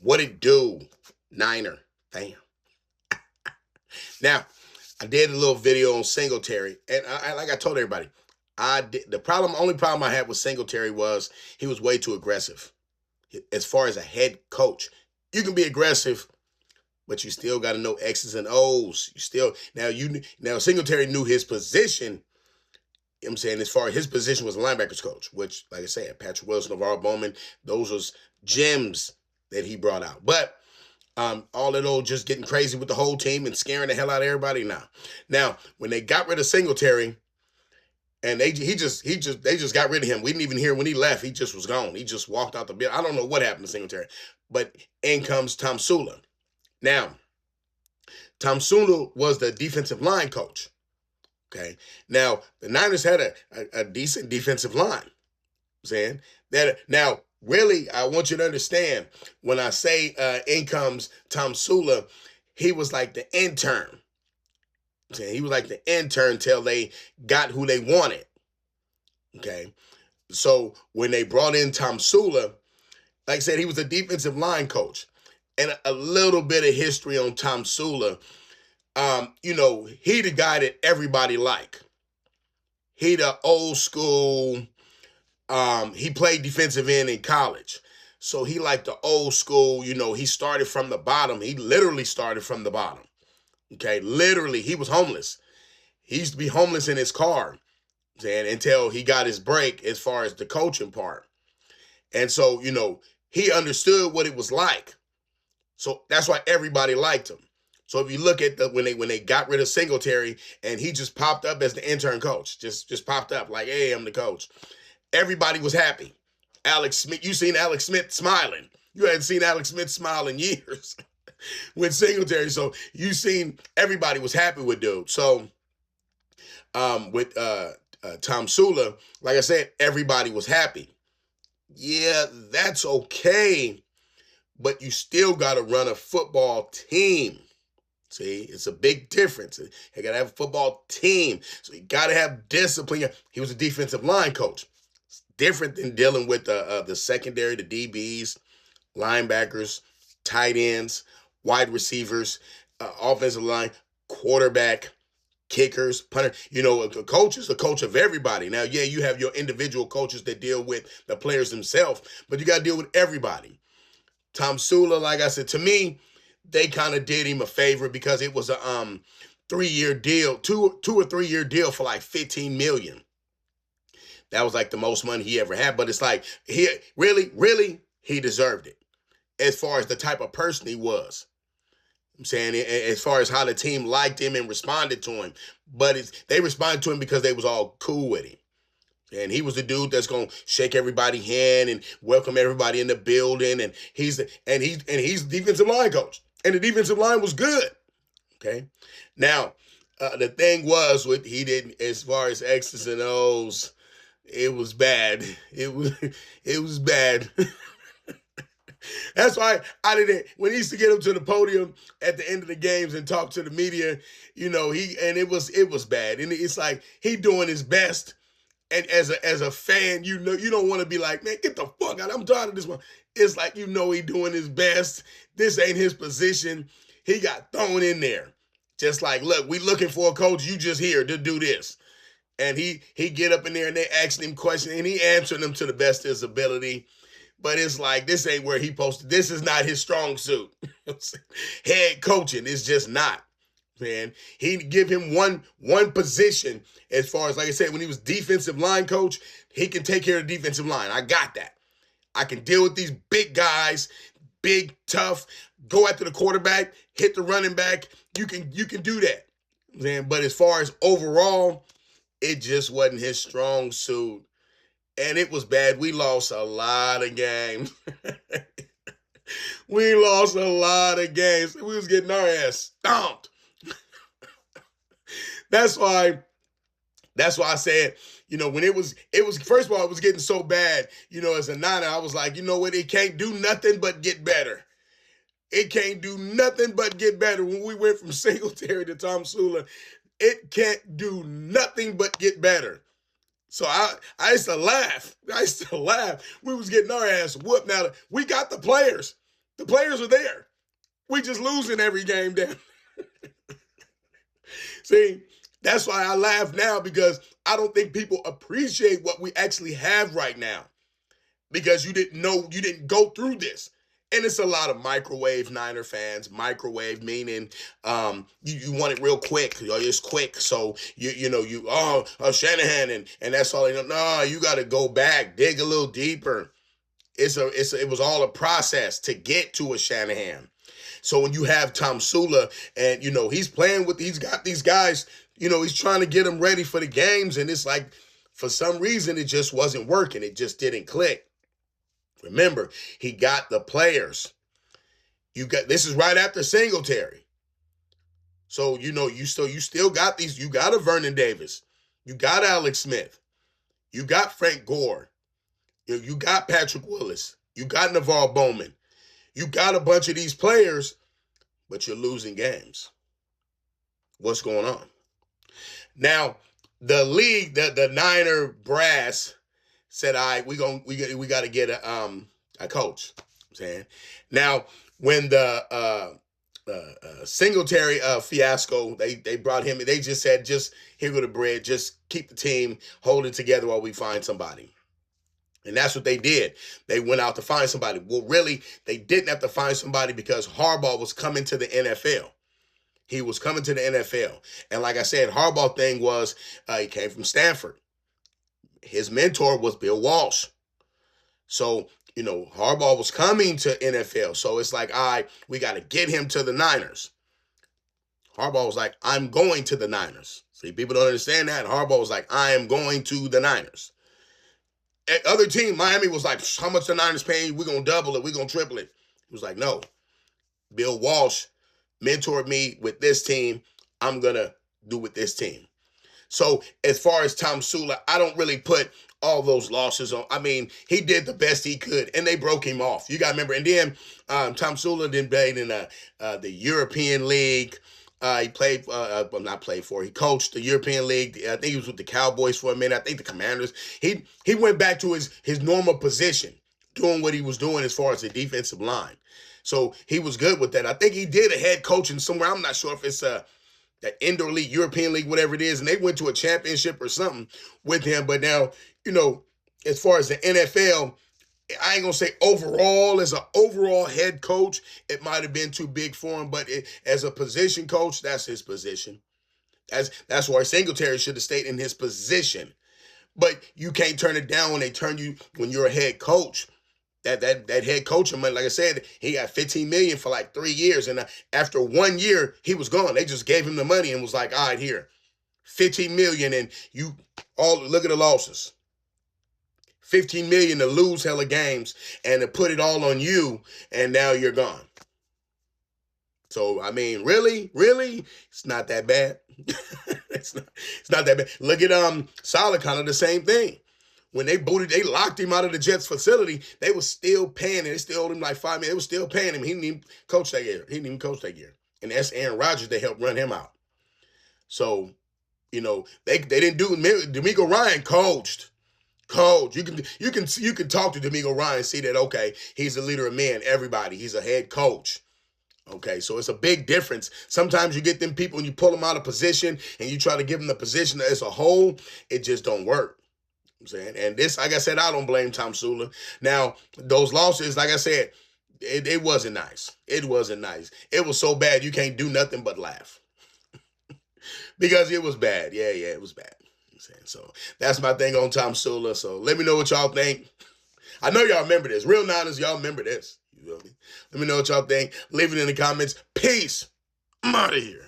What it do, Niner fam? Now, I did a little video on Singletary, and like I told everybody, I did only problem I had with Singletary was he was way too aggressive. As far as a head coach, you can be aggressive, but you still got to know X's and O's. Now Singletary knew his position. I'm saying as far as his position was a linebackers coach, which, like I said, Patrick Wilson, Navarro Bowman, those was gems that he brought out. But all that old just getting crazy with the whole team and scaring the hell out of everybody Now, when they got rid of Singletary, and they just got rid of him. We didn't even hear when he left. He just was gone. He just walked out the building. I don't know what happened to Singletary, but in comes tomsula. Now, tomsula was the defensive line coach. Okay. Now, the Niners had a decent defensive line. I'm saying that now, really, I want you to understand when I say in comes tomsula, he was like the intern. He was like the intern till they got who they wanted. Okay. So when they brought in tomsula, like I said, he was a defensive line coach. And a little bit of history on tomsula. He the guy that everybody like. He the old school. He played defensive end in college. So he like the old school, he started from the bottom. He literally started from the bottom. Okay, literally, he was homeless. He used to be homeless in his car, until he got his break as far as the coaching part. And so, he understood what it was like. So that's why everybody liked him. So if you look at when they got rid of Singletary and he just popped up as the intern coach, just popped up like, hey, I'm the coach. Everybody was happy. Alex Smith, you seen Alex Smith smiling. You hadn't seen Alex Smith smile in years. With Singletary, so you seen everybody was happy with dude. So with tomsula, like I said, everybody was happy. Yeah, that's okay, but you still got to run a football team. See, it's a big difference. You got to have a football team, so you got to have discipline. He was a defensive line coach. It's different than dealing with the secondary, the DBs, linebackers, tight ends, wide receivers, offensive line, quarterback, kickers, punter. A coach is a coach of everybody. Now, yeah, you have your individual coaches that deal with the players themselves, but you got to deal with everybody. tomsula, like I said, to me, they kind of did him a favor because it was a 3-year deal, two or 3 year deal for like $15 million. That was like the most money he ever had. But it's like he really, he deserved it as far as the type of person he was. I'm saying as far as how the team liked him and responded to him. But they responded to him because they was all cool with him. And he was the dude that's gonna shake everybody's hand and welcome everybody in the building. And he's defensive line coach. And the defensive line was good. Okay. Now, the thing was what he did as far as X's and O's, it was bad. It was bad. That's why I didn't. When he used to get up to the podium at the end of the games and talk to the media, it was bad. And it's like he doing his best. And as a fan, you don't want to be like, man, get the fuck out. I'm tired of this one. It's like he doing his best. This ain't his position. He got thrown in there. Just like, look, we looking for a coach. You just here to do this. And he get up in there and they asking him questions and he answering them to the best of his ability. But it's like, this ain't where he posted. This is not his strong suit. Head coaching is just not, man. He give him one position as far as, like I said, when he was defensive line coach, he can take care of the defensive line. I got that. I can deal with these big guys, big, tough, go after the quarterback, hit the running back. You can do that, man. But as far as overall, it just wasn't his strong suit. And it was bad. We lost a lot of games. We lost a lot of games. We was getting our ass stomped. That's why I said, when it was first of all, it was getting so bad, as a Niner, I was like, you know what? It can't do nothing but get better. It can't do nothing but get better. When we went from Singletary to tomsula, it can't do nothing but get better. So I used to laugh. We was getting our ass whooped. Now, we got the players. The players are there. We just losing every game down. See, that's why I laugh now, because I don't think people appreciate what we actually have right now, because you didn't know, you didn't go through this. And it's a lot of microwave Niner fans. Microwave meaning you want it real quick. It's quick. So Shanahan and that's all they know. No, you got to go back, dig a little deeper. It was all a process to get to a Shanahan. So when you have tomsula and he's got these guys, he's trying to get them ready for the games, and it's like for some reason it just wasn't working. It just didn't click. Remember, he got the players. This is right after Singletary. So you still got these. You got a Vernon Davis. You got Alex Smith. You got Frank Gore. You got Patrick Willis. You got Navarre Bowman. You got a bunch of these players, but you're losing games. What's going on? Now, the league, the Niner brass said, "All right, we got to get a coach." I'm saying, now when the Singletary fiasco, they brought him. They just said, "Just here go the bread. Just keep the team, hold it together while we find somebody." And that's what they did. They went out to find somebody. Well, really, they didn't have to find somebody, because Harbaugh was coming to the NFL. He was coming to the NFL. And like I said, Harbaugh thing was he came from Stanford. His mentor was Bill Walsh. So, Harbaugh was coming to NFL. So it's like, all right, we got to get him to the Niners. Harbaugh was like, I'm going to the Niners. See, people don't understand that. Harbaugh was like, I am going to the Niners. Other team, Miami, was like, how much the Niners paying you? We're going to double it. We're going to triple it. He was like, no. Bill Walsh mentored me with this team. I'm going to do with this team. So as far as tomsula, I don't really put all those losses on. I mean, he did the best he could, and they broke him off. You got to remember. And then tomsula then played in the European League. He he coached the European League. I think he was with the Cowboys for a minute. I think the Commanders. He went back to his normal position, doing what he was doing as far as the defensive line. So he was good with that. I think he did a head coaching somewhere. I'm not sure if it's the Indoor League, European League, whatever it is, and they went to a championship or something with him. But now, as far as the NFL, I ain't going to say overall, as an overall head coach, it might have been too big for him. But as a position coach, that's his position. That's why Singletary should have stayed in his position. But you can't turn it down when they turn you, when you're a head coach. That head coaching money, like I said, he got $15 million for like 3 years. And after 1 year, he was gone. They just gave him the money and was like, all right, here, $15 million. And look at the losses. $15 million to lose hella games and to put it all on you, and now you're gone. So, I mean, really? It's not that bad. It's not that bad. Look at Saleh, kind of the same thing. When they locked him out of the Jets facility, they were still paying him. They still owed him like $5 million. They were still paying him. He didn't even coach that year. And that's Aaron Rodgers. They helped run him out. So, they didn't do it. D'Amico Ryan coached. You can talk to D'Amico Ryan and see that, okay, he's a leader of men, everybody. He's a head coach. Okay, so it's a big difference. Sometimes you get them people and you pull them out of position and you try to give them the position as a whole, it just don't work. I'm saying, and this, like I said, I don't blame tomsula. Now, those losses, like I said, it wasn't nice. It wasn't nice. It was so bad you can't do nothing but laugh. Because it was bad. Yeah, it was bad. So that's my thing on tomsula. So let me know what y'all think. I know y'all remember this. Real Niners, y'all remember this. You feel me? Let me know what y'all think. Leave it in the comments. Peace. I'm out of here.